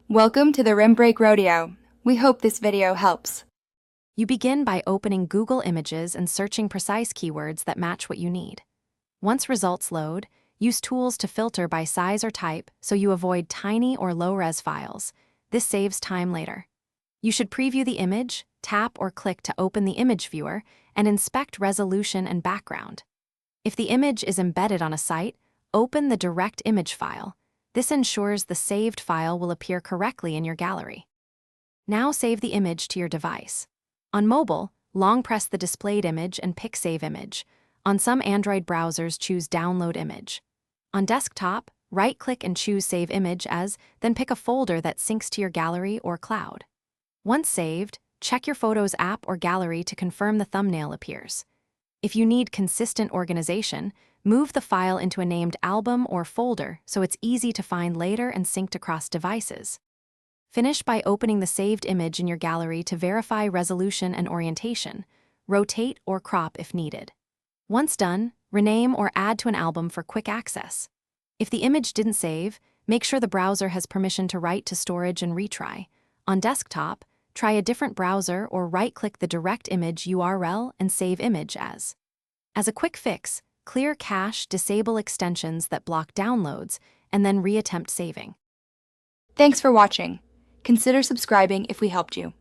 Welcome to the Rim Break Rodeo. We hope this video helps. You begin by opening Google Images and searching precise keywords that match what you need. Once results load, use tools to filter by size or type so you avoid tiny or low-res files. This saves time later. You should preview the image, tap or click to open the image viewer, and inspect resolution and background. If the image is embedded on a site, open the direct image file. This ensures the saved file will appear correctly in your gallery. Now save the image to your device. On mobile, long press the displayed image and pick Save Image. On some Android browsers, choose Download Image. On desktop, right-click and choose Save Image as, then pick a folder that syncs to your gallery or cloud. Once saved, check your Photos app or gallery to confirm the thumbnail appears. If you need consistent organization, move the file into a named album or folder so it's easy to find later and synced across devices. Finish by opening the saved image in your gallery to verify resolution and orientation. Rotate or crop if needed. Once done, rename or add to an album for quick access. If the image didn't save, make sure the browser has permission to write to storage and retry. On desktop, try a different browser or right-click the direct image URL and save image as. As a quick fix, clear cache, disable extensions that block downloads, and then reattempt saving. Thanks for watching. Consider subscribing if we helped you.